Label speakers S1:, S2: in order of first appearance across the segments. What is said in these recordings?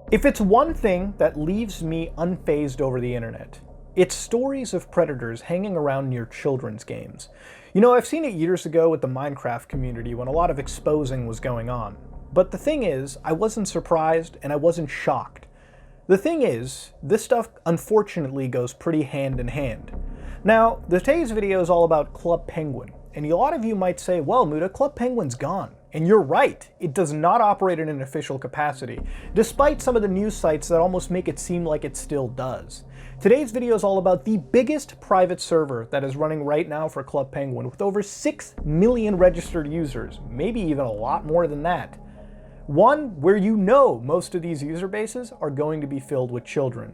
S1: If it's one thing that leaves me unfazed over the internet, it's stories of predators hanging around near children's games. You know, I've seen it years ago with the Minecraft community when a lot of exposing was going on. But the thing is, I wasn't surprised and I wasn't shocked. The thing is, this stuff unfortunately goes pretty hand in hand. Now, today's video is all about Club Penguin, and a lot of you might say, well, Muda, Club Penguin's gone. And you're right, it does not operate in an official capacity, despite some of the news sites that almost make it seem like it still does. Today's video is all about the biggest private server that is running right now for Club Penguin, with over 6 million registered users, maybe even a lot more than that. One where you know most of these user bases are going to be filled with children.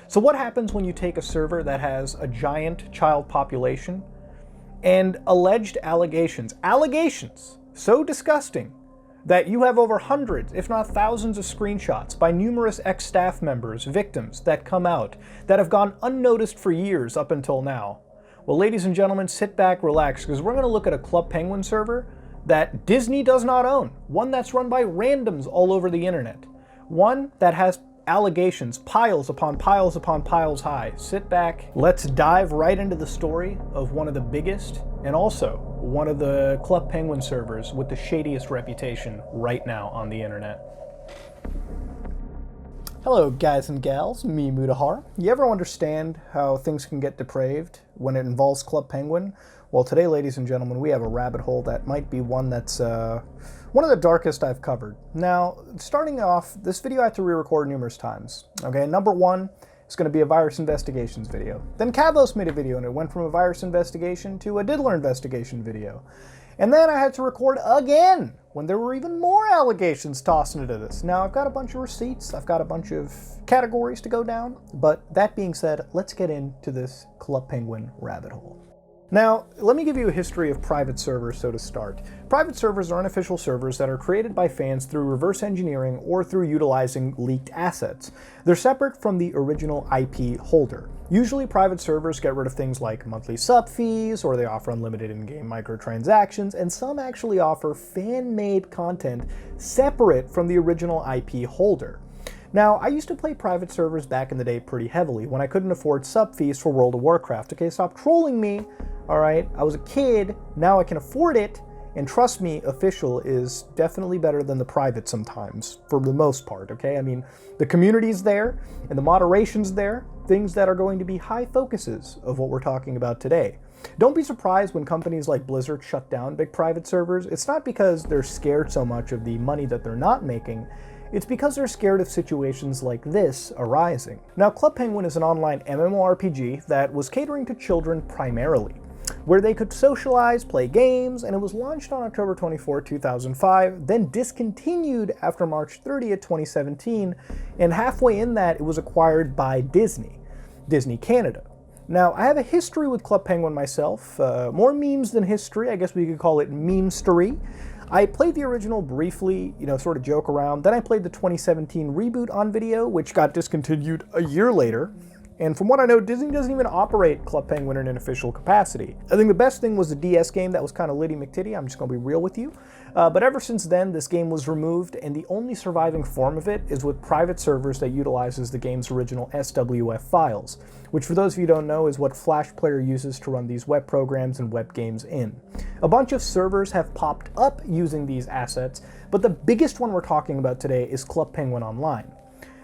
S1: So what happens when you take a server that has a giant child population and alleged allegations so disgusting that you have over hundreds, if not thousands of screenshots by numerous ex-staff members, victims that come out, that have gone unnoticed for years up until now? Well, ladies and gentlemen, sit back, relax, because we're going to look at a Club Penguin server that Disney does not own, one that's run by randoms all over the internet, one that has allegations piles upon piles upon piles high. Sit back, let's dive right into the story of one of the biggest and also one of the Club Penguin servers with the shadiest reputation right now on the internet. Hello guys and gals, me Mudahar. You ever understand how things can get depraved when it involves Club Penguin? Well, today, ladies and gentlemen, we have a rabbit hole that might be one that's one of the darkest I've covered. Now, starting off, this video I had to re-record numerous times. Okay, number one is going to be a virus investigations video. Then Kavos made a video and it went from a virus investigation to a diddler investigation video. And then I had to record again when there were even more allegations tossed into this. Now, I've got a bunch of receipts, I've got a bunch of categories to go down, but that being said, let's get into this Club Penguin rabbit hole. Now, let me give you a history of private servers, so to start. Private servers are unofficial servers that are created by fans through reverse engineering or through utilizing leaked assets. They're separate from the original IP holder. Usually private servers get rid of things like monthly sub fees, or they offer unlimited in-game microtransactions, and some actually offer fan-made content separate from the original IP holder. Now, I used to play private servers back in the day pretty heavily when I couldn't afford sub fees for World of Warcraft. Okay, stop trolling me. Alright, I was a kid, now I can afford it, and trust me, official is definitely better than the private sometimes, for the most part, okay? I mean, the community's there, and the moderation's there, things that are going to be high focuses of what we're talking about today. Don't be surprised when companies like Blizzard shut down big private servers. It's not because they're scared so much of the money that they're not making, it's because they're scared of situations like this arising. Now, Club Penguin is an online MMORPG that was catering to children primarily, where they could socialize, play games, and it was launched on October 24, 2005, then discontinued after March 30th, 2017, and halfway in that it was acquired by Disney Canada. Now, I have a history with Club Penguin myself, more memes than history, I guess we could call it meme-story. I played the original briefly, sort of joke around, then I played the 2017 reboot on video, which got discontinued a year later. And from what I know, Disney doesn't even operate Club Penguin in an official capacity. I think the best thing was the DS game that was kind of Liddy McTitty, I'm just going to be real with you. But ever since then, this game was removed, and the only surviving form of it is with private servers that utilizes the game's original SWF files, which for those of you who don't know is what Flash Player uses to run these web programs and web games in. A bunch of servers have popped up using these assets, but the biggest one we're talking about today is Club Penguin Online.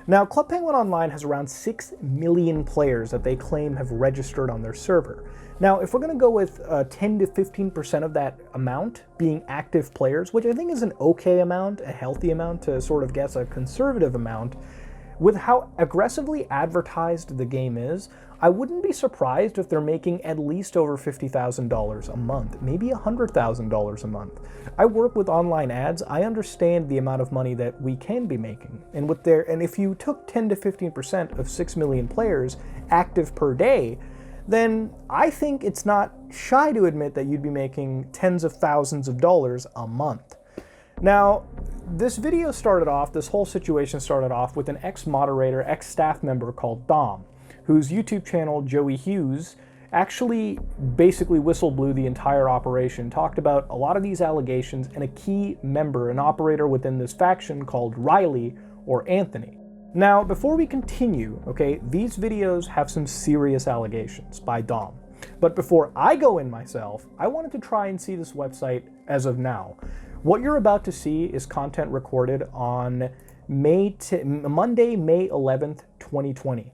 S1: Now, Club Penguin Online has around 6 million players that they claim have registered on their server. Now, if we're going to go with 10 to 15% of that amount being active players, which I think is an okay amount, a healthy amount to sort of guess a conservative amount, with how aggressively advertised the game is, I wouldn't be surprised if they're making at least over $50,000 a month, maybe $100,000 a month. I work with online ads, I understand the amount of money that we can be making. And if you took 10 to 15% of 6 million players active per day, then I think it's not shy to admit that you'd be making tens of thousands of dollars a month. Now, this whole situation started off with an ex-moderator, ex-staff member called Dom, whose YouTube channel, Joey Hughes, actually basically whistle blew the entire operation, talked about a lot of these allegations, and a key member, an operator within this faction called Riley, or Anthony. Now, before we continue, okay, these videos have some serious allegations by Dom. But before I go in myself, I wanted to try and see this website as of now. What you're about to see is content recorded on Monday, May 11th, 2020.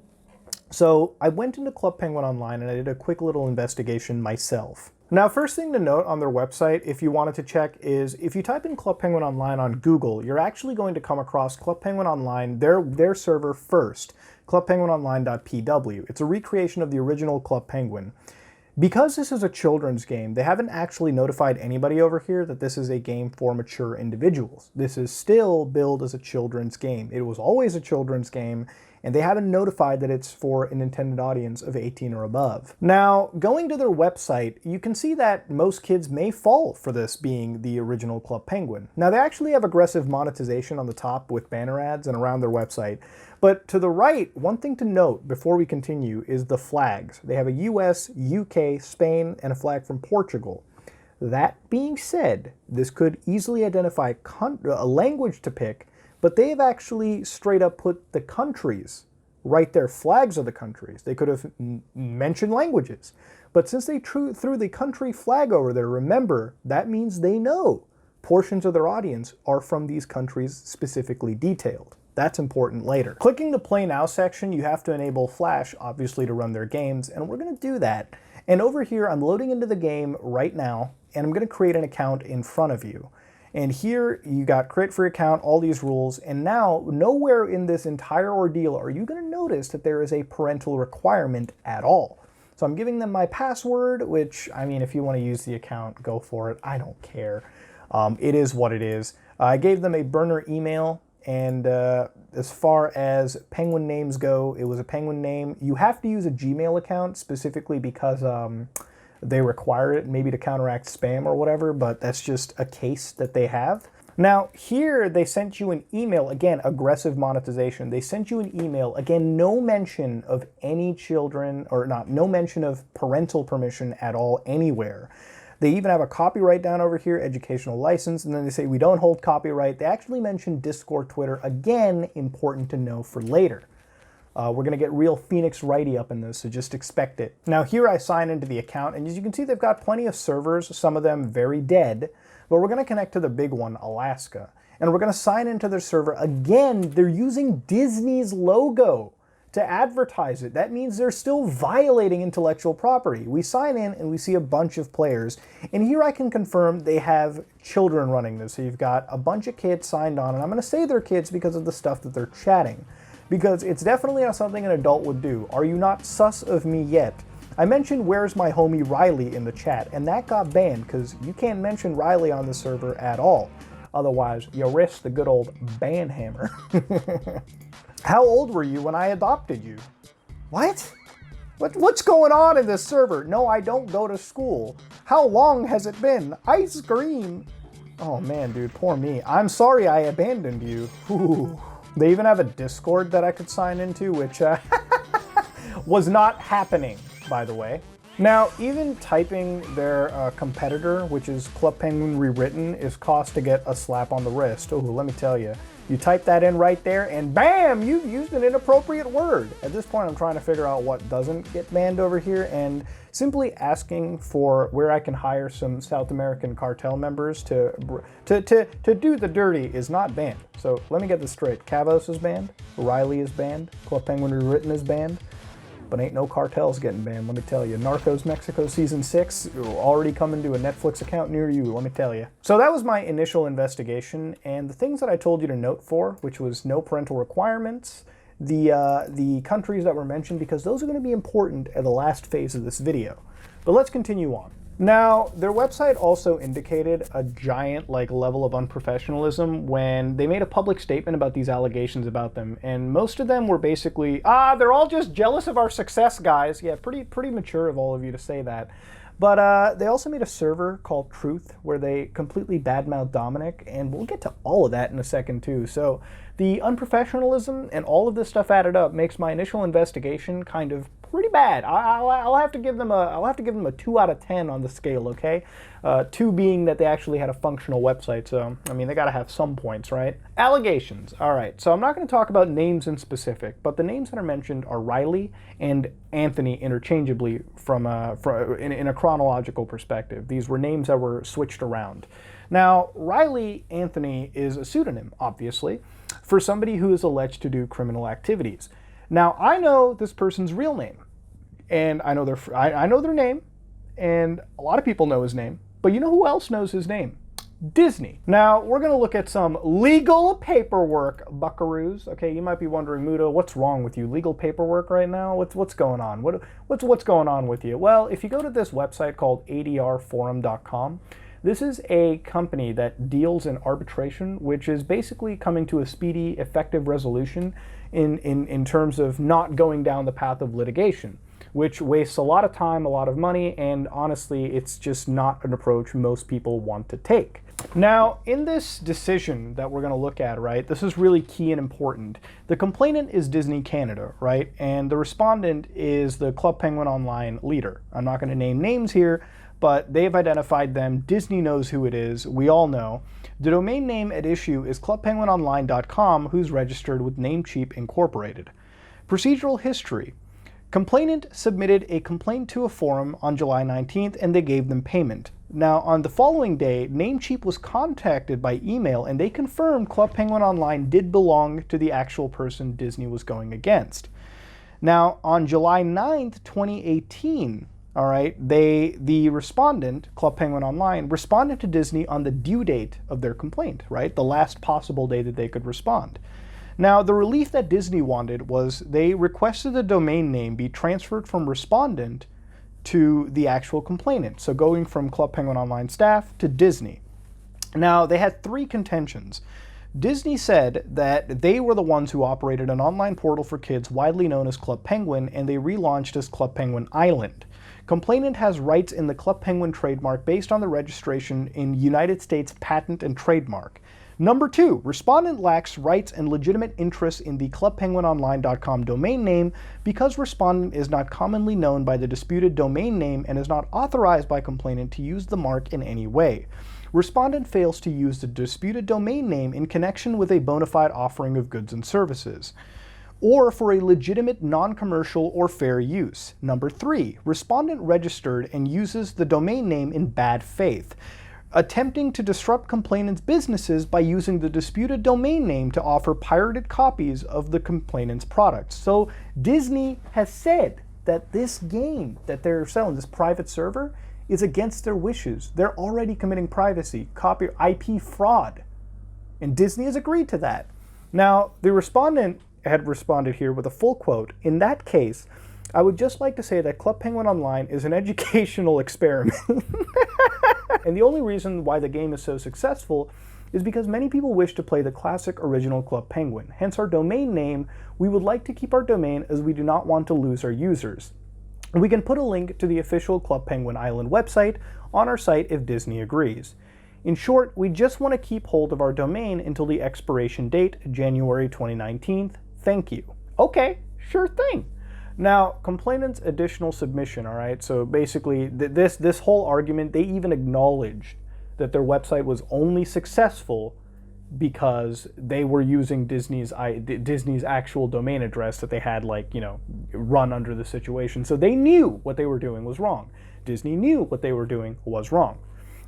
S1: So I went into Club Penguin Online and I did a quick little investigation myself. Now, first thing to note on their website, if you wanted to check, is if you type in Club Penguin Online on Google, you're actually going to come across Club Penguin Online, their server first, clubpenguinonline.pw. It's a recreation of the original Club Penguin. Because this is a children's game, they haven't actually notified anybody over here that this is a game for mature individuals. This is still billed as a children's game. It was always a children's game, and they haven't notified that it's for an intended audience of 18 or above. Now, going to their website, you can see that most kids may fall for this being the original Club Penguin. Now, they actually have aggressive monetization on the top with banner ads and around their website. But to the right, one thing to note before we continue is the flags. They have a US, UK, Spain, and a flag from Portugal. That being said, this could easily identify a language to pick, but they've actually straight up put the countries right there, flags of the countries. They could have mentioned languages. But since they threw the country flag over there, remember, that means they know portions of their audience are from these countries specifically detailed. That's important later. Clicking the Play Now section, you have to enable Flash, obviously, to run their games, and we're gonna do that. And over here, I'm loading into the game right now, and I'm gonna create an account in front of you. And here, you got create free account, all these rules, and now, nowhere in this entire ordeal are you gonna notice that there is a parental requirement at all. So I'm giving them my password, which, I mean, if you wanna use the account, go for it, I don't care. It is what it is. I gave them a burner email, and as far as penguin names go, it was a penguin name. You have to use a Gmail account specifically because they require it, maybe to counteract spam or whatever, but that's just a case that they have. Now, here they sent you an email, again, aggressive monetization. They sent you an email, again, no mention of any children, or not, no mention of parental permission at all anywhere. They even have a copyright down over here, educational license, and then they say we don't hold copyright. They actually mention Discord, Twitter, again, important to know for later. We're gonna get real Phoenix Wrighty up in this, so just expect it. Now here I sign into the account, and as you can see, they've got plenty of servers, some of them very dead, but we're gonna connect to the big one, Alaska, and we're gonna sign into their server. Again, they're using Disney's logo to advertise it. That means they're still violating intellectual property. We sign in and we see a bunch of players, and here I can confirm they have children running this. So you've got a bunch of kids signed on, and I'm gonna say they're kids because of the stuff that they're chatting, because it's definitely not something an adult would do. Are you not sus of me yet? I mentioned where's my homie Riley in the chat, and that got banned because you can't mention Riley on the server at all. Otherwise, you risk the good old ban hammer. How old were you when I adopted you? What? What's going on in this server? No, I don't go to school. How long has it been? Ice cream. Oh man, dude, poor me. I'm sorry I abandoned you. Ooh. They even have a Discord that I could sign into, which was not happening, by the way. Now, even typing their competitor, which is Club Penguin Rewritten, is cost to get a slap on the wrist. Oh, let me tell you. You type that in right there, and bam, you've used an inappropriate word. At this point, I'm trying to figure out what doesn't get banned over here, and simply asking for where I can hire some South American cartel members to do the dirty is not banned. So let me get this straight. Cavos is banned, Riley is banned, Club Penguin Rewritten is banned, but ain't no cartels getting banned, let me tell you. Narcos Mexico Season 6 already coming to a Netflix account near you, let me tell you. So that was my initial investigation, and the things that I told you to note for, which was no parental requirements, the countries that were mentioned, because those are going to be important at the last phase of this video. But let's continue on. Now, their website also indicated a giant level of unprofessionalism when they made a public statement about these allegations about them, and most of them were basically, they're all just jealous of our success, guys. Yeah, pretty mature of all of you to say that. But they also made a server called Truth where they completely badmouthed Dominic, and we'll get to all of that in a second too. So the unprofessionalism and all of this stuff added up makes my initial investigation kind of pretty bad. I'll have to give them a 2 out of 10 on the scale. Okay, 2 being that they actually had a functional website. So I mean, they got to have some points, right? Allegations. All right. So I'm not going to talk about names in specific, but the names that are mentioned are Riley and Anthony interchangeably in a chronological perspective. These were names that were switched around. Now, Riley Anthony is a pseudonym, obviously, for somebody who is alleged to do criminal activities. Now, I know this person's real name, and I know their name, and a lot of people know his name, but you know who else knows his name? Disney. Now, we're going to look at some legal paperwork, buckaroos. Okay, you might be wondering, Muda, what's wrong with you? Legal paperwork right now? What's going on? What's going on with you? Well, if you go to this website called adrforum.com, this is a company that deals in arbitration, which is basically coming to a speedy, effective resolution in terms of not going down the path of litigation, which wastes a lot of time, a lot of money, and honestly, it's just not an approach most people want to take. Now, in this decision that we're going to look at, right, this is really key and important. The complainant is Disney Canada, right, and the respondent is the Club Penguin Online leader. I'm not going to name names here, but they've identified them. Disney knows who it is. We all know. The domain name at issue is clubpenguinonline.com, who's registered with Namecheap Incorporated. Procedural history. Complainant submitted a complaint to a forum on July 19th, and they gave them payment. Now, on the following day, Namecheap was contacted by email, and they confirmed Club Penguin Online did belong to the actual person Disney was going against. Now, on July 9th, 2018, all right, the respondent, Club Penguin Online, responded to Disney on the due date of their complaint, right? The last possible day that they could respond. Now, the relief that Disney wanted was they requested the domain name be transferred from respondent to the actual complainant. So going from Club Penguin Online staff to Disney. Now, they had 3 contentions. Disney said that they were the ones who operated an online portal for kids widely known as Club Penguin, and they relaunched as Club Penguin Island. Complainant has rights in the Club Penguin trademark based on the registration in United States Patent and Trademark. Number 2, respondent lacks rights and legitimate interests in the clubpenguinonline.com domain name because respondent is not commonly known by the disputed domain name and is not authorized by complainant to use the mark in any way. Respondent fails to use the disputed domain name in connection with a bona fide offering of goods and services, or for a legitimate non-commercial or fair use. Number 3, respondent registered and uses the domain name in bad faith, attempting to disrupt complainant's businesses by using the disputed domain name to offer pirated copies of the complainant's products. So Disney has said that this game that they're selling, this private server, is against their wishes. They're already committing privacy, copy, IP fraud. And Disney has agreed to that. Now, the respondent had responded here with a full quote. In that case, I would just like to say that Club Penguin Online is an educational experiment. And the only reason why the game is so successful is because many people wish to play the classic original Club Penguin. Hence our domain name. We would like to keep our domain as we do not want to lose our users. We can put a link to the official Club Penguin Island website on our site if Disney agrees. In short, we just want to keep hold of our domain until the expiration date, January 2019. Thank you. Okay, sure thing. Now, complainant's additional submission, all right? So basically, this whole argument, they even acknowledged that their website was only successful because they were using Disney's actual domain address that they had, like, you know, run under the situation. So they knew what they were doing was wrong. Disney knew what they were doing was wrong.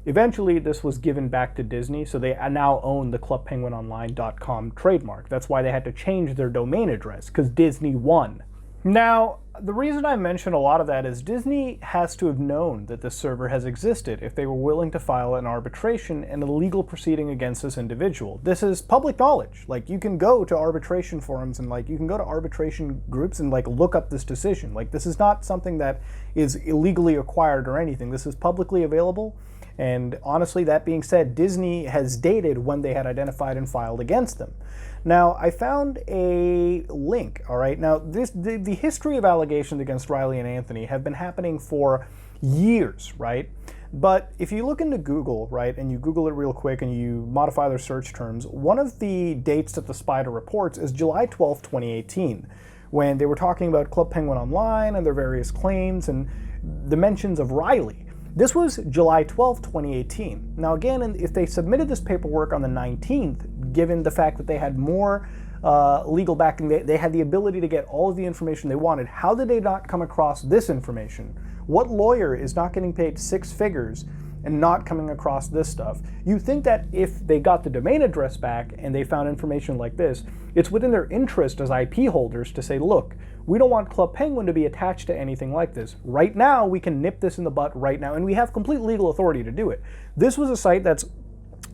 S1: Eventually, this was given back to Disney, so they now own the clubpenguinonline.com trademark. That's why they had to change their domain address, because Disney won. Now, the reason I mention a lot of that is Disney has to have known that this server has existed if they were willing to file an arbitration and a legal proceeding against this individual. This is public knowledge. Like, you can go to arbitration forums and, like, you can go to arbitration groups and, like, look up this decision. Like, this is not something that is illegally acquired or anything. This is publicly available. And honestly, that being said, Disney has dated when they had identified and filed against them. Now, I found a link, all right? Now, the history of allegations against Riley and Anthony have been happening for years, right? But if you look into Google, right, and you Google it real quick and you modify their search terms, one of the dates that the Spider reports is July 12th, 2018, when they were talking about Club Penguin Online and their various claims and the mentions of Riley. This was July 12, 2018. Now again, if they submitted this paperwork on the 19th, given the fact that they had more legal backing, they had the ability to get all of the information they wanted, how did they not come across this information? What lawyer is not getting paid 6 figures and not coming across this stuff? You think that if they got the domain address back and they found information like this, it's within their interest as IP holders to say, look, we don't want Club Penguin to be attached to anything like this. Right now, we can nip this in the butt right now, and we have complete legal authority to do it. This was a site that's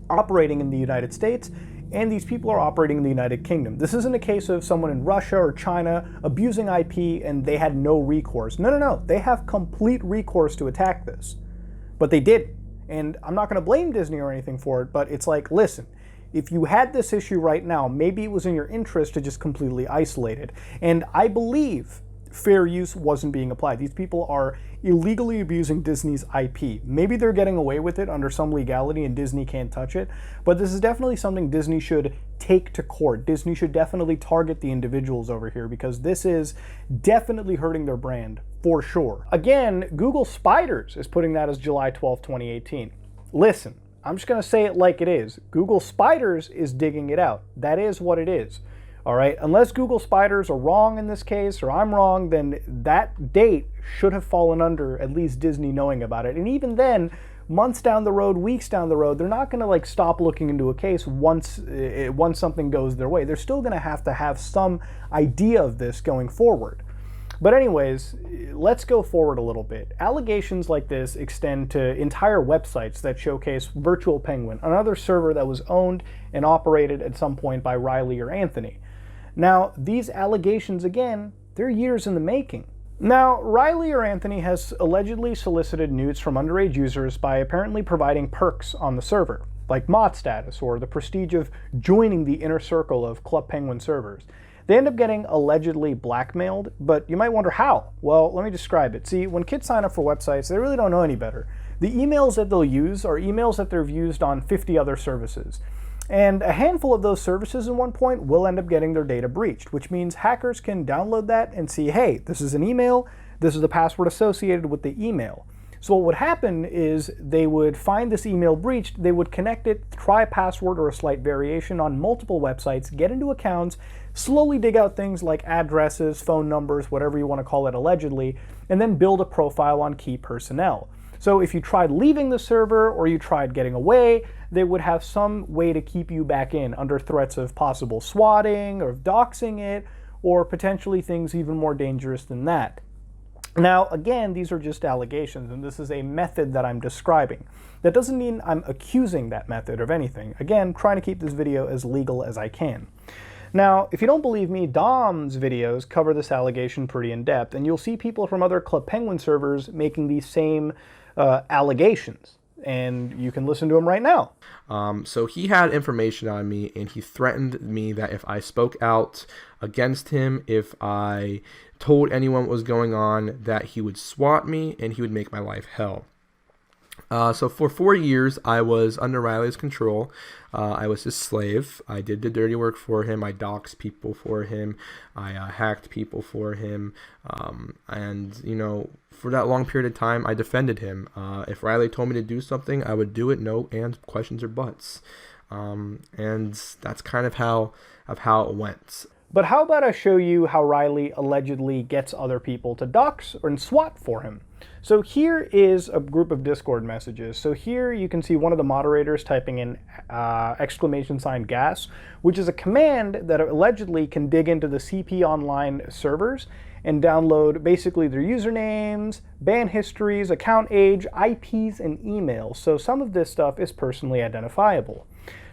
S1: operating in the United States, and these people are operating in the United Kingdom. This isn't a case of someone in Russia or China abusing IP and they had no recourse. No. They have complete recourse to attack this. But they didn't. And I'm not going to blame Disney or anything for it, but it's like, listen, if you had this issue right now, maybe it was in your interest to just completely isolate it. And I believe fair use wasn't being applied. These people are illegally abusing Disney's IP. Maybe they're getting away with it under some legality and Disney can't touch it, but this is definitely something Disney should take to court. Disney should definitely target the individuals over here because this is definitely hurting their brand for sure. Again, Google Spiders is putting that as July 12, 2018. Listen, I'm just going to say it like it is. Google Spiders is digging it out. That is what it is. All right, unless Google Spiders are wrong in this case, or I'm wrong, then that date should have fallen under at least Disney knowing about it. And even then, months down the road, weeks down the road, they're not going to like stop looking into a case once something goes their way. They're still going to have some idea of this going forward. But anyways, let's go forward a little bit. Allegations like this extend to entire websites that showcase Virtual Penguin, another server that was owned and operated at some point by Riley or Anthony. Now, these allegations, again, they're years in the making. Now, Riley or Anthony has allegedly solicited nudes from underage users by apparently providing perks on the server, like mod status or the prestige of joining the inner circle of Club Penguin servers. They end up getting allegedly blackmailed, but you might wonder how. Well, let me describe it. See, when kids sign up for websites, they really don't know any better. The emails that they'll use are emails that they've used on 50 other services. And a handful of those services at one point will end up getting their data breached, which means hackers can download that and see, hey, this is an email, this is the password associated with the email. So what would happen is they would find this email breached, they would connect it, try a password or a slight variation on multiple websites, get into accounts, slowly dig out things like addresses, phone numbers, whatever you want to call it allegedly, and then build a profile on key personnel. So if you tried leaving the server or you tried getting away, they would have some way to keep you back in under threats of possible swatting or doxing it, or potentially things even more dangerous than that. Now, again, these are just allegations, and this is a method that I'm describing. That doesn't mean I'm accusing that method of anything. Again, trying to keep this video as legal as I can. Now, if you don't believe me, Dom's videos cover this allegation pretty in depth, and you'll see people from other Club Penguin servers making these same allegations, and you can listen to him right now.
S2: So he had information on me, and he threatened me that if I spoke out against him, if I told anyone what was going on, that he would swat me and he would make my life hell. So for 4 years, I was under Riley's control. I was his slave. I did the dirty work for him. I doxed people for him. I hacked people for him. And, you know, for that long period of time, I defended him. If Riley told me to do something, I would do it. No ands, questions, or buts. And that's kind of how it went.
S1: But how about I show you how Riley allegedly gets other people to dox and swat for him? So here is a group of Discord messages. So here you can see one of the moderators typing in !gas, which is a command that allegedly can dig into the CP Online servers and download basically their usernames, ban histories, account age, IPs, and emails. So some of this stuff is personally identifiable.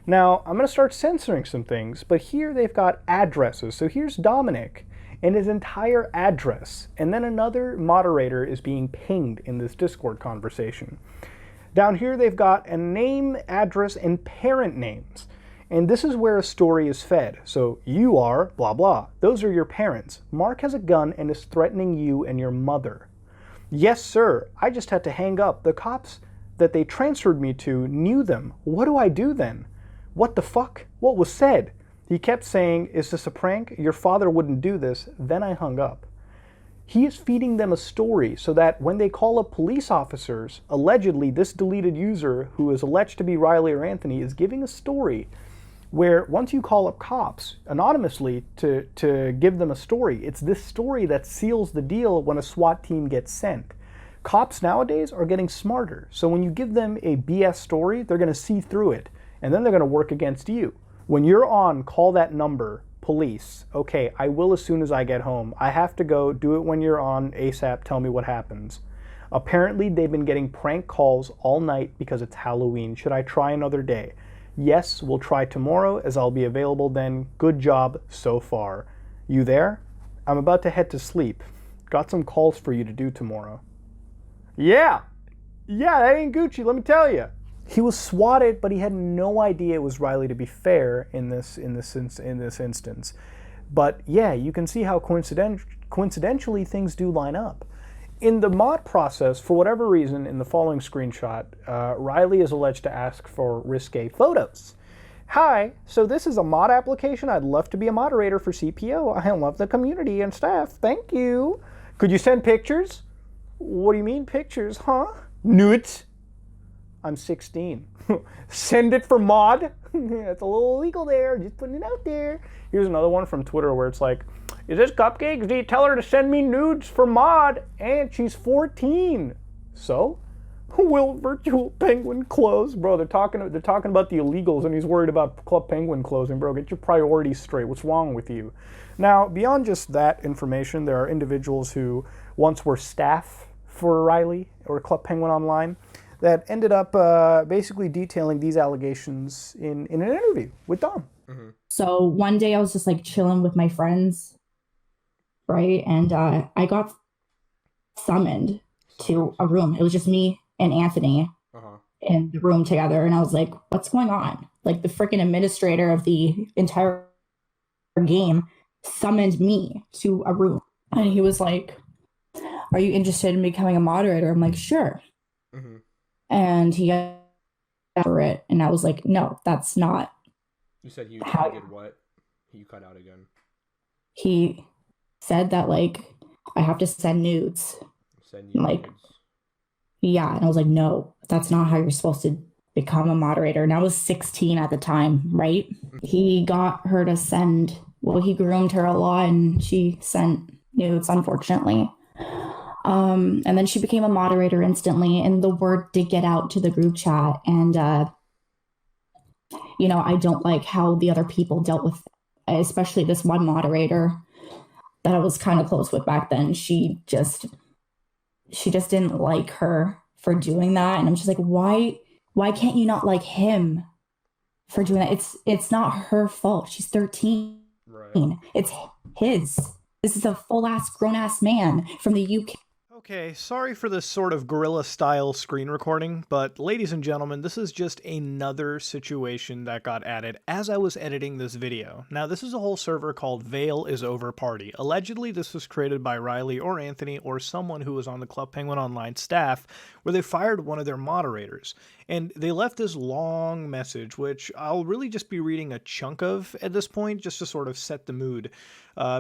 S1: Now, I'm going to start censoring some things, but here they've got addresses. So here's Dominic and his entire address, and then another moderator is being pinged in this Discord conversation. Down here they've got a name, address, and parent names. And this is where a story is fed. So you are blah blah. Those are your parents. Mark has a gun and is threatening you and your mother. Yes, sir. I just had to hang up. The cops that they transferred me to knew them. What do I do then? What the fuck? What was said? He kept saying, "Is this a prank? Your father wouldn't do this." Then I hung up. He is feeding them a story so that when they call up police officers, allegedly this deleted user who is alleged to be Riley or Anthony is giving a story where once you call up cops anonymously to give them a story, it's this story that seals the deal when a SWAT team gets sent. Cops nowadays are getting smarter. So when you give them a BS story, they're going to see through it, and then they're going to work against you. When you're on, call that number, police. Okay, I will as soon as I get home. I have to go. Do it when you're on ASAP. Tell me what happens. Apparently, they've been getting prank calls all night because it's Halloween. Should I try another day? Yes, we'll try tomorrow as I'll be available then. Good job so far. You there? I'm about to head to sleep. Got some calls for you to do tomorrow. Yeah, that ain't Gucci, let me tell you. He was swatted, but he had no idea it was Riley, to be fair, in this instance. But yeah, you can see how coincidentally things do line up. In the mod process, for whatever reason, in the following screenshot, Riley is alleged to ask for risque photos. Hi, so this is a mod application. I'd love to be a moderator for CPO. I love the community and staff. Thank you. Could you send pictures? What do you mean pictures, huh? Nudes? I'm 16. Send it for mod? It's a little illegal there, just putting it out there. Here's another one from Twitter where it's like, is this Cupcakes? Do you tell her to send me nudes for mod? And she's 14. So? Will Virtual Penguin close? Bro, they're talking about the illegals and he's worried about Club Penguin closing. Bro, get your priorities straight. What's wrong with you? Now, beyond just that information, there are individuals who once were staff for Riley or Club Penguin Online that ended up basically detailing these allegations in an interview with Dom.
S3: Mm-hmm. So one day I was just like chilling with my friends, right? And I got summoned to a room. It was just me and Anthony in the room together. And I was like, what's going on? Like the freaking administrator of the entire game summoned me to a room. And he was like, are you interested in becoming a moderator? I'm like, sure. Mm-hmm. And he got for it. And I was like, no, that's not.
S2: You said you did what? You cut out again.
S3: He said that, like, I have to send nudes.
S2: Send you
S3: like,
S2: nudes?
S3: Yeah. And I was like, no, that's not how you're supposed to become a moderator. And I was 16 at the time, right? He got her to send, well, he groomed her a lot and she sent nudes, unfortunately. And then she became a moderator instantly, and the word did get out to the group chat. And, you know, I don't like how the other people dealt with, especially this one moderator that I was kind of close with back then. She just didn't like her for doing that. And I'm just like, why can't you not like him for doing that? It's not her fault. She's 13. Right. It's his. This is a full-ass, grown-ass man from the UK.
S1: Okay, sorry for this sort of guerrilla-style screen recording, but ladies and gentlemen, this is just another situation that got added as I was editing this video. Now, this is a whole server called Veil is Over Party. Allegedly, this was created by Riley or Anthony or someone who was on the Club Penguin Online staff, where they fired one of their moderators. And they left this long message, which I'll really just be reading a chunk of at this point, just to sort of set the mood.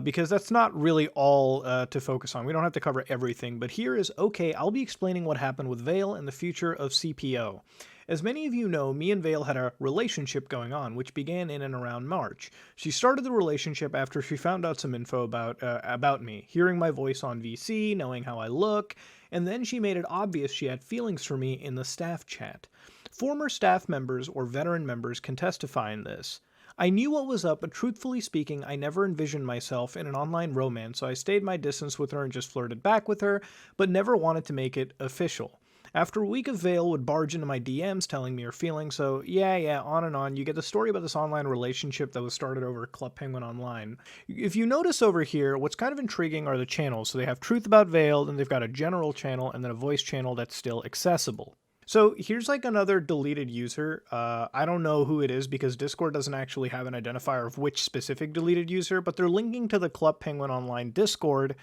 S1: Because that's not really all to focus on. We don't have to cover everything, but here is, okay, I'll be explaining what happened with Veil and the future of CPO. As many of you know, me and Veil had a relationship going on, which began in and around March. She started the relationship after she found out some info about me, hearing my voice on VC, knowing how I look, and then she made it obvious she had feelings for me in the staff chat. Former staff members or veteran members can testify in this. I knew what was up, but truthfully speaking, I never envisioned myself in an online romance, so I stayed my distance with her and just flirted back with her, but never wanted to make it official. After a week of Veil would barge into my DMs telling me her feelings, so yeah, on and on. You get the story about this online relationship that was started over Club Penguin Online. If you notice over here, what's kind of intriguing are the channels. So they have Truth About Veil, then they've got a general channel, and then a voice channel that's still accessible. So here's like another deleted user. I don't know who it is because Discord doesn't actually have an identifier of which specific deleted user, but they're linking to the Club Penguin Online Discord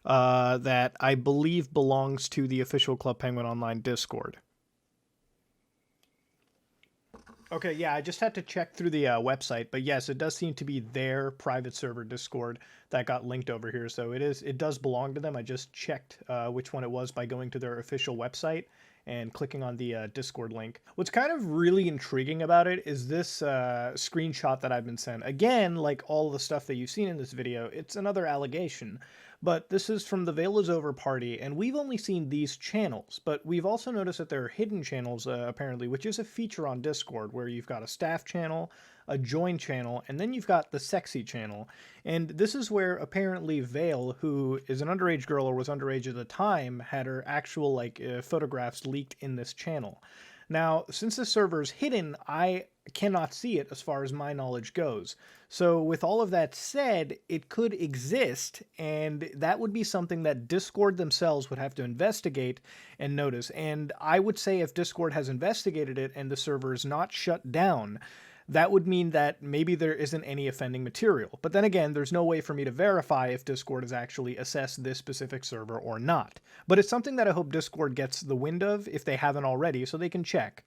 S1: that I believe belongs to the official Club Penguin Online Discord. Okay, yeah, I just had to check through the website, but yes, it does seem to be their private server Discord that got linked over here. So it does belong to them. I just checked which one it was by going to their official website and clicking on the Discord link. What's kind of really intriguing about it is this screenshot that I've been sent. Again, like all the stuff that you've seen in this video, it's another allegation. But this is from the Veil is Over party, and we've only seen these channels, but we've also noticed that there are hidden channels, apparently, which is a feature on Discord, where you've got a staff channel, a join channel, and then you've got the sexy channel. And this is where, apparently, Veil, who is an underage girl or was underage at the time, had her actual, photographs leaked in this channel. Now, since the server is hidden, I cannot see it as far as my knowledge goes. So with all of that said, it could exist, and that would be something that Discord themselves would have to investigate and notice. And I would say if Discord has investigated it and the server is not shut down, that would mean that maybe there isn't any offending material. But then again, there's no way for me to verify if Discord has actually assessed this specific server or not. But it's something that I hope Discord gets the wind of if they haven't already, so they can check.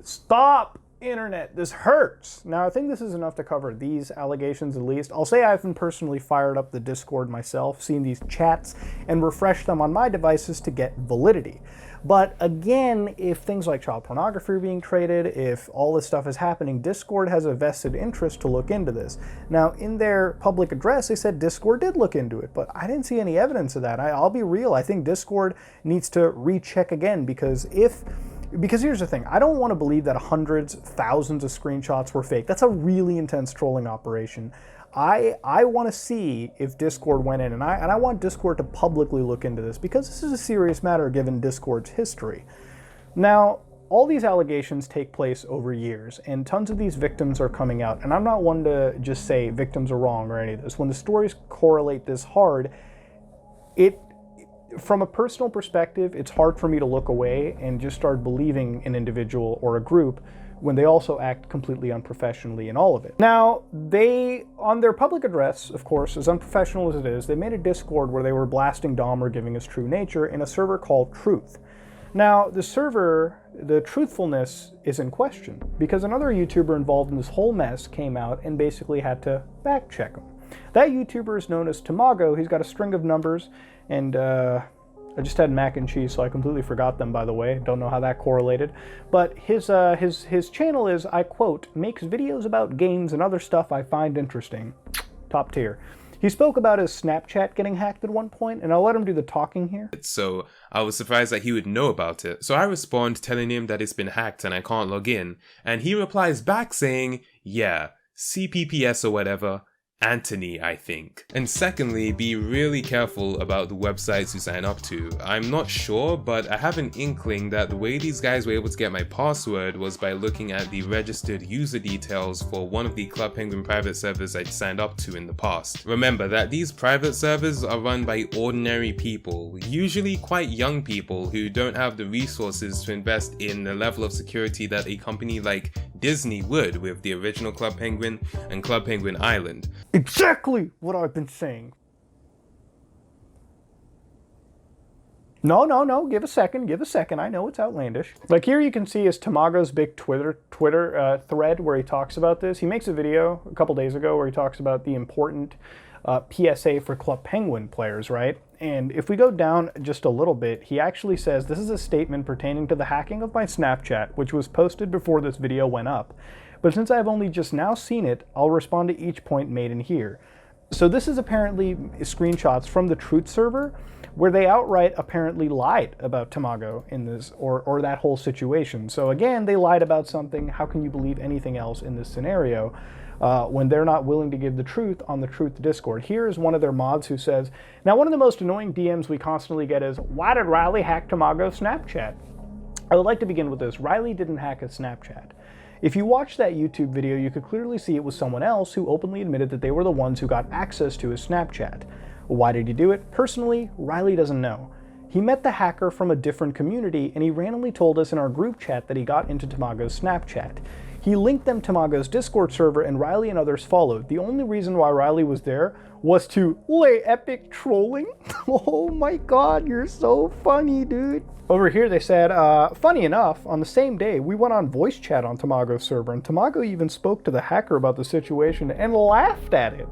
S1: Stop, internet. This hurts. Now, I think this is enough to cover these allegations at least. I'll say I haven't personally fired up the Discord myself, seen these chats, and refreshed them on my devices to get validity. But again, if things like child pornography are being traded, if all this stuff is happening, Discord has a vested interest to look into this. Now, in their public address, they said Discord did look into it, but I didn't see any evidence of that. I'll be real. I think Discord needs to recheck again, because here's the thing, I don't want to believe that hundreds, thousands of screenshots were fake. That's a really intense trolling operation. I want to see if Discord went in, and I want Discord to publicly look into this, because this is a serious matter given Discord's history. Now, all these allegations take place over years, and tons of these victims are coming out, and I'm not one to just say victims are wrong or any of this. When the stories correlate this hard, from a personal perspective, it's hard for me to look away and just start believing an individual or a group when they also act completely unprofessionally in all of it. Now, they, on their public address, of course, as unprofessional as it is, they made a Discord where they were blasting Dahmer giving his true nature in a server called Truth. Now, the server, the truthfulness is in question, because another YouTuber involved in this whole mess came out and basically had to back check him. That YouTuber is known as Tamago. He's got a string of numbers, and I just had mac and cheese, so I completely forgot them, by the way. Don't know how that correlated. But his channel is, I quote, makes videos about games and other stuff I find interesting. Top tier. He spoke about his Snapchat getting hacked at one point, and I'll let him do the talking here.
S4: So I was surprised that he would know about it. So I respond telling him that it's been hacked and I can't log in. And he replies back saying, yeah, CPPS or whatever. Anthony, I think. And secondly, be really careful about the websites you sign up to. I'm not sure, but I have an inkling that the way these guys were able to get my password was by looking at the registered user details for one of the Club Penguin private servers I'd signed up to in the past. Remember that these private servers are run by ordinary people, usually quite young people who don't have the resources to invest in the level of security that a company like Disney would with the original Club Penguin and Club Penguin Island.
S1: Exactly what I've been saying. No, give a second. I know it's outlandish. Like here you can see is Tamago's big Twitter thread where he talks about this. He makes a video a couple days ago where he talks about the important PSA for Club Penguin players, right? And if we go down just a little bit, he actually says, this is a statement pertaining to the hacking of my Snapchat, which was posted before this video went up. But since I've only just now seen it, I'll respond to each point made in here. So this is apparently screenshots from the Truth server, where they outright apparently lied about Tamago in this, or that whole situation. So again, they lied about something. How can you believe anything else in this scenario when they're not willing to give the truth on the Truth Discord? Here is one of their mods who says, now one of the most annoying DMs we constantly get is, why did Riley hack Tamago's Snapchat? I would like to begin with this. Riley didn't hack his Snapchat. If you watch that YouTube video, you could clearly see it was someone else who openly admitted that they were the ones who got access to his Snapchat. Why did he do it? Personally, Riley doesn't know. He met the hacker from a different community, and he randomly told us in our group chat that he got into Tamago's Snapchat. He linked them to Mago's Discord server, and Riley and others followed. The only reason why Riley was there was to lay epic trolling. Oh my god, you're so funny, dude. Over here they said, funny enough, on the same day, we went on voice chat on Tamago's server, and Tamago even spoke to the hacker about the situation and laughed at it.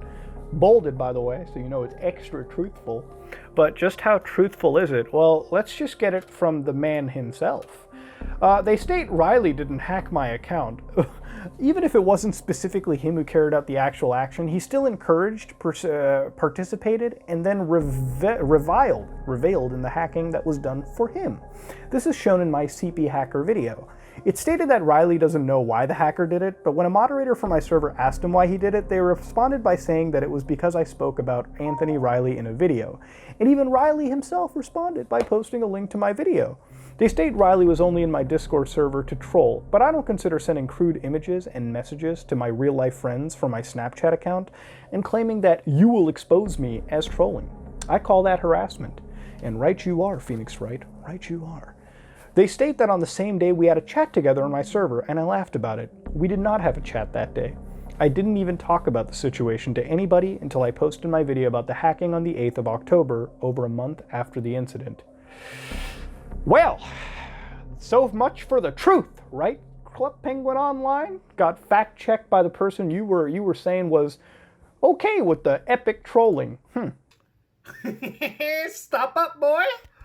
S1: Bolded, by the way, so you know it's extra truthful. But just how truthful is it? Well, let's just get it from the man himself. They state Riley didn't hack my account. Even if it wasn't specifically him who carried out the actual action, he still encouraged, participated, and then reviled in the hacking that was done for him. This is shown in my CP hacker video. It stated that Riley doesn't know why the hacker did it, but when a moderator from my server asked him why he did it, they responded by saying that it was because I spoke about Anthony Riley in a video. And even Riley himself responded by posting a link to my video. They state Riley was only in my Discord server to troll, but I don't consider sending crude images and messages to my real-life friends from my Snapchat account and claiming that you will expose me as trolling. I call that harassment. And right you are, Phoenix Wright. Right you are. They state that on the same day we had a chat together on my server, and I laughed about it. We did not have a chat that day. I didn't even talk about the situation to anybody until I posted my video about the hacking on the 8th of October, over a month after the incident. Well, so much for the truth, right? Club Penguin Online got fact-checked by the person you were saying was okay with the epic trolling. Stop up, boy!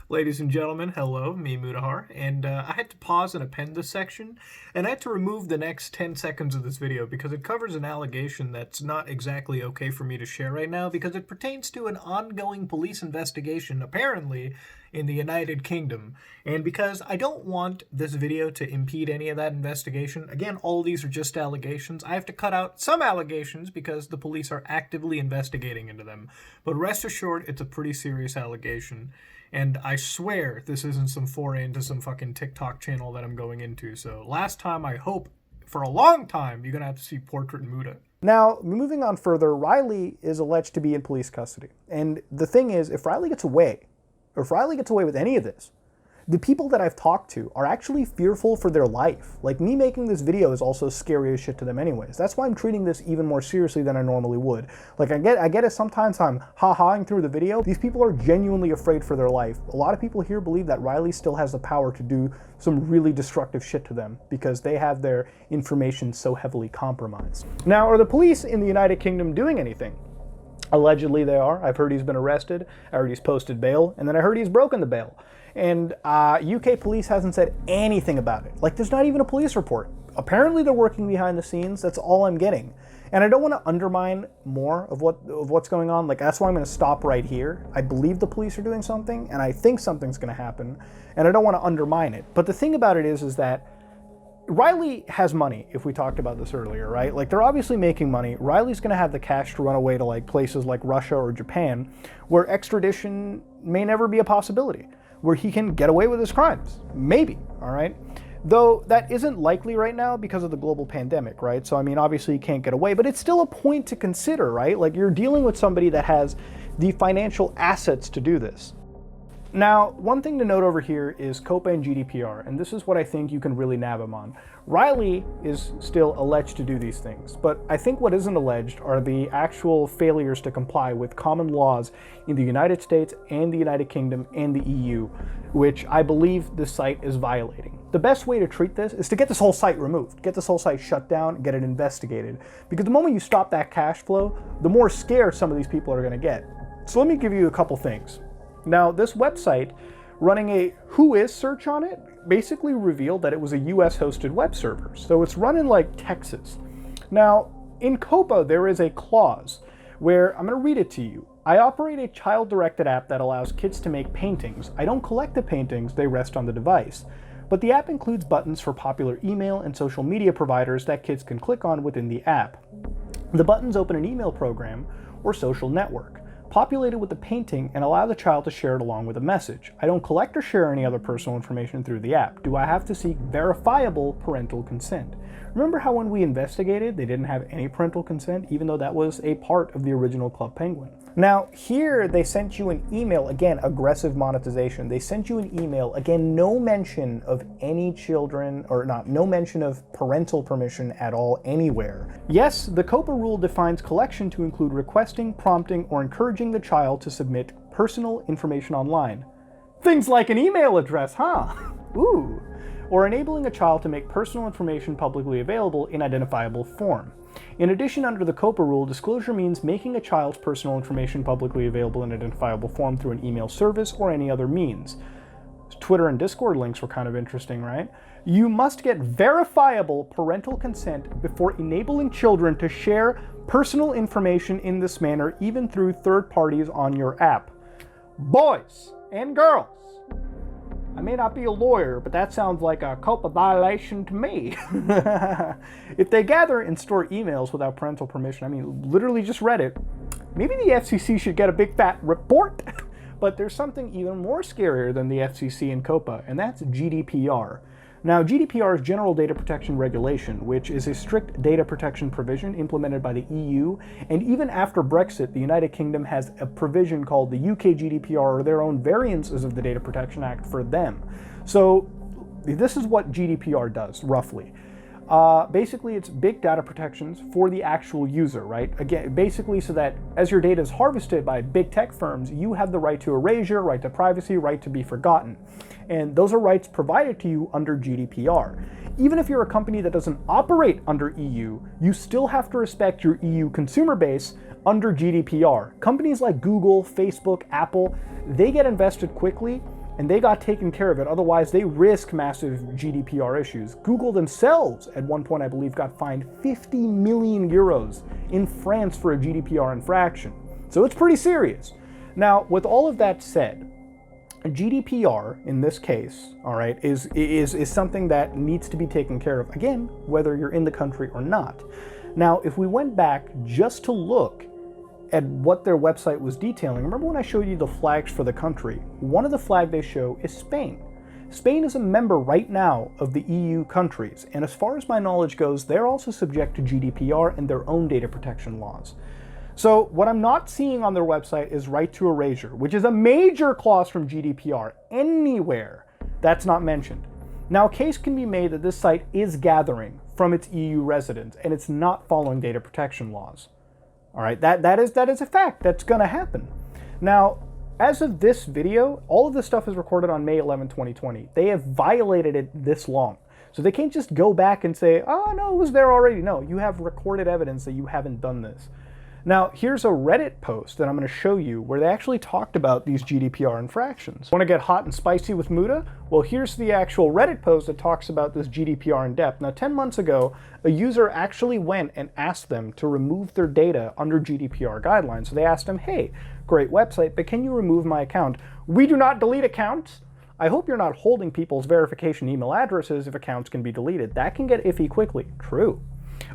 S1: Ladies and gentlemen, hello, me Mudahar, and I had to pause and append this section, and I had to remove the next 10 seconds of this video because it covers an allegation that's not exactly okay for me to share right now because it pertains to an ongoing police investigation, apparently, in the United Kingdom, and because I don't want this video to impede any of that investigation. Again, all of these are just allegations. I have to cut out some allegations because the police are actively investigating into them, but rest assured, it's a pretty serious allegation. And I swear this isn't some foray into some fucking TikTok channel that I'm going into. So last time, I hope, for a long time, you're going to have to see Portrait Muda. Now, moving on further, Riley is alleged to be in police custody. And the thing is, if Riley gets away with any of this, the people that I've talked to are actually fearful for their life. Like, me making this video is also scary as shit to them anyways. That's why I'm treating this even more seriously than I normally would. Like, I get it sometimes I'm ha-haing through the video. These people are genuinely afraid for their life. A lot of people here believe that Riley still has the power to do some really destructive shit to them because they have their information so heavily compromised. Now, are the police in the United Kingdom doing anything? Allegedly they are. I've heard he's been arrested, I heard he's posted bail, and then I heard he's broken the bail. And UK police hasn't said anything about it. Like, there's not even a police report. Apparently they're working behind the scenes. That's all I'm getting. And I don't want to undermine more of what's going on. Like, that's why I'm going to stop right here. I believe the police are doing something, and I think something's going to happen, and I don't want to undermine it. But the thing about it is that Riley has money, if we talked about this earlier, right? Like, they're obviously making money. Riley's going to have the cash to run away to, like, places like Russia or Japan, where extradition may never be a possibility, where he can get away with his crimes. Maybe, all right? Though that isn't likely right now because of the global pandemic, right? So, I mean, obviously he can't get away, but it's still a point to consider, right? Like, you're dealing with somebody that has the financial assets to do this. Now, one thing to note over here is COPA and GDPR, and this is what I think you can really nab him on. Riley is still alleged to do these things, but I think what isn't alleged are the actual failures to comply with common laws in the United States and the United Kingdom and the EU, which I believe this site is violating. The best way to treat this is to get this whole site removed, get this whole site shut down, get it investigated, because the moment you stop that cash flow, the more scared some of these people are going to get. So let me give you a couple things. Now, this website, running a whois search on it, basically revealed that it was a US hosted web server. So it's run in like Texas. Now, in COPA, there is a clause where, I'm going to read it to you. I operate a child-directed app that allows kids to make paintings. I don't collect the paintings, they rest on the device. But the app includes buttons for popular email and social media providers that kids can click on within the app. The buttons open an email program or social network, populated with the painting, and allow the child to share it along with a message. I don't collect or share any other personal information through the app. Do I have to seek verifiable parental consent? Remember how when we investigated, they didn't have any parental consent, even though that was a part of the original Club Penguin? Now, here they sent you an email, again, aggressive monetization. They sent you an email, again, no mention of any children, or not, no mention of parental permission at all anywhere. Yes, the COPA rule defines collection to include requesting, prompting, or encouraging the child to submit personal information online. Things like an email address, huh? Ooh. Or enabling a child to make personal information publicly available in identifiable form. In addition, under the COPA rule, disclosure means making a child's personal information publicly available in identifiable form through an email service or any other means. Twitter and Discord links were kind of interesting, right? You must get verifiable parental consent before enabling children to share personal information in this manner, even through third parties on your app. Boys and girls, I may not be a lawyer, but that sounds like a COPA violation to me. If they gather and store emails without parental permission, I mean, literally just read it, maybe the FCC should get a big fat report. But there's something even more scarier than the FCC and COPA, and that's GDPR. Now, GDPR is General Data Protection Regulation, which is a strict data protection provision implemented by the EU, and even after Brexit, the United Kingdom has a provision called the UK GDPR, or their own variances of the Data Protection Act for them. So this is what GDPR does, roughly. Basically, it's big data protections for the actual user, right? Again, basically so that as your data is harvested by big tech firms, you have the right to erasure, right to privacy, right to be forgotten. And those are rights provided to you under GDPR. Even if you're a company that doesn't operate under EU, you still have to respect your EU consumer base under GDPR. Companies like Google, Facebook, Apple, they get invested quickly and they got taken care of it. Otherwise, they risk massive GDPR issues. Google themselves, at one point, I believe, got fined 50 million euros in France for a GDPR infraction. So it's pretty serious. Now, with all of that said, GDPR, in this case, all right, is something that needs to be taken care of, again, whether you're in the country or not. Now, if we went back just to look at what their website was detailing, remember when I showed you the flags for the country? One of the flags they show is Spain. Spain is a member right now of the EU countries, and as far as my knowledge goes, they're also subject to GDPR and their own data protection laws. So what I'm not seeing on their website is right to erasure, which is a major clause from GDPR. Anywhere that's not mentioned. Now, a case can be made that this site is gathering from its EU residents and it's not following data protection laws. All right, that is a fact. That's going to happen. Now, as of this video, all of this stuff is recorded on May 11, 2020. They have violated it this long. So they can't just go back and say, oh, no, it was there already. No, you have recorded evidence that you haven't done this. Now, here's a Reddit post that I'm going to show you where they actually talked about these GDPR infractions. Want to get hot and spicy with Muda? Well, here's the actual Reddit post that talks about this GDPR in depth. Now, 10 months ago, a user actually went and asked them to remove their data under GDPR guidelines. So they asked them, hey, great website, but can you remove my account? We do not delete accounts. I hope you're not holding people's verification email addresses if accounts can be deleted. That can get iffy quickly. True.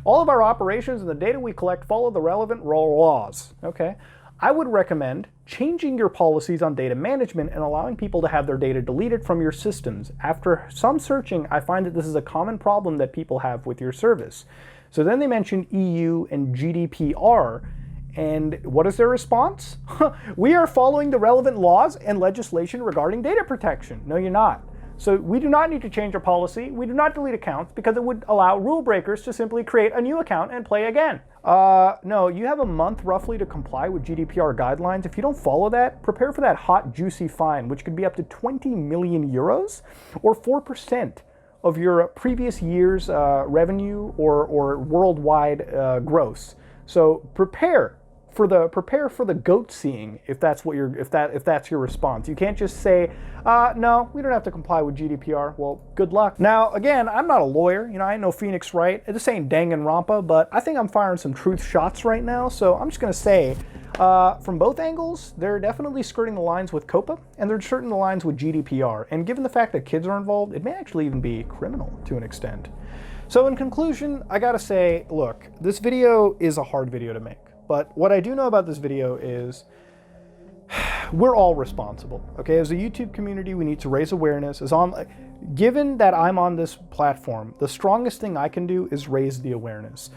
S1: All of our operations and the data we collect follow the relevant laws. Okay. I would recommend changing your policies on data management and allowing people to have their data deleted from your systems. After some searching, I find that this is a common problem that people have with your service. So then they mentioned EU and GDPR. And what is their response? We are following the relevant laws and legislation regarding data protection. No, you're not. So we do not need to change our policy. We do not delete accounts because it would allow rule breakers to simply create a new account and play again. No, you have a month roughly to comply with GDPR guidelines. If you don't follow that, prepare for that hot, juicy fine, which could be up to 20 million euros or 4% of your previous year's revenue or worldwide gross. So prepare for the goat seeing if that's what if that's your response. You can't just say, no, we don't have to comply with GDPR. Well, good luck. Now, again, I'm not a lawyer. You know, I ain't no Phoenix Wright. This ain't Danganronpa, but I think I'm firing some truth shots right now. So I'm just gonna say, from both angles, they're definitely skirting the lines with COPA, and they're skirting the lines with GDPR. And given the fact that kids are involved, it may actually even be criminal to an extent. So in conclusion, I gotta say, look, this video is a hard video to make. But what I do know about this video is we're all responsible, okay? As a YouTube community, we need to raise awareness. Given that I'm on this platform, the strongest thing I can do is raise the awareness.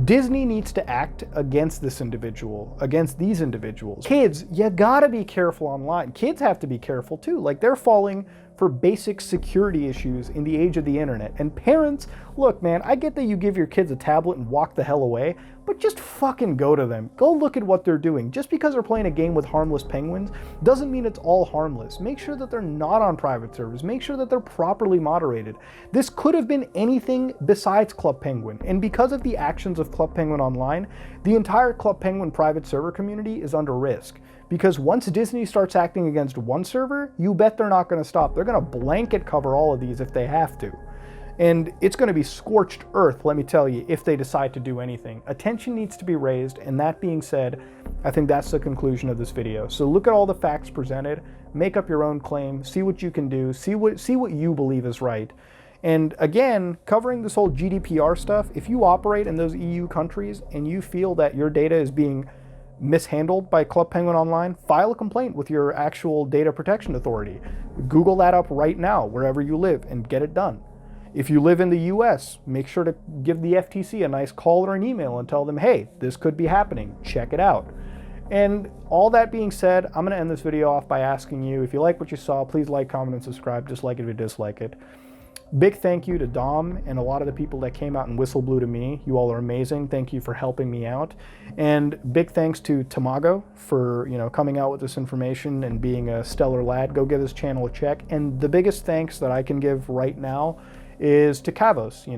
S1: Disney needs to act against this individual, against these individuals. Kids, you gotta be careful online. Kids have to be careful too. Like, they're falling for basic security issues in the age of the internet. And parents, look, man, I get that you give your kids a tablet and walk the hell away, but just fucking go to them. Go look at what they're doing. Just because they're playing a game with harmless penguins doesn't mean it's all harmless. Make sure that they're not on private servers. Make sure that they're properly moderated. This could have been anything besides Club Penguin. And because of the actions of Club Penguin Online, the entire Club Penguin private server community is under risk. Because once Disney starts acting against one server, you bet they're not going to stop. They're going to blanket cover all of these if they have to. And it's going to be scorched earth, let me tell you, if they decide to do anything. Attention needs to be raised, and that being said, I think that's the conclusion of this video. So look at all the facts presented, make up your own claim, see what you can do, see what you believe is right. And again, covering this whole GDPR stuff, if you operate in those EU countries and you feel that your data is being mishandled by Club Penguin Online, file a complaint with your actual data protection authority. Google that up right now, wherever you live, and get it done. If you live in the US, make sure to give the FTC a nice call or an email and tell them, hey, this could be happening, check it out. And all that being said, I'm gonna end this video off by asking you, if you like what you saw, please like, comment, and subscribe. Dislike it if you dislike it. Big thank you to Dom and a lot of the people that came out and whistle blew to me. You all are amazing. Thank you for helping me out. And big thanks to Tamago for, coming out with this information and being a stellar lad. Go give his channel a check. And the biggest thanks that I can give right now is to Kavos.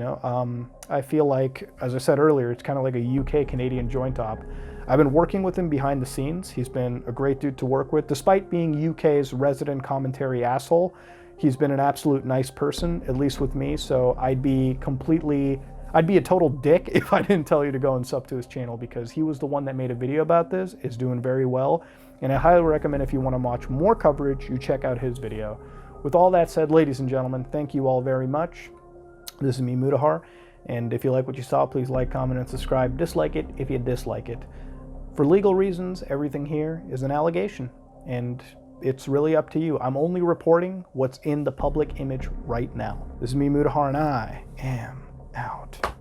S1: I feel like, as I said earlier, it's kind of like a UK-Canadian joint op. I've been working with him behind the scenes. He's been a great dude to work with. Despite being UK's resident commentary asshole, he's been an absolute nice person, at least with me, so I'd be a total dick if I didn't tell you to go and sub to his channel, because he was the one that made a video about this. It's doing very well, and I highly recommend, if you want to watch more coverage, you check out his video. With all that said, ladies and gentlemen, thank you all very much. This is me, Mudahar, and if you like what you saw, please like, comment, and subscribe. Dislike it if you dislike it. For legal reasons, everything here is an allegation, and it's really up to you. I'm only reporting what's in the public image right now. This is me, Mudahar, and I am out.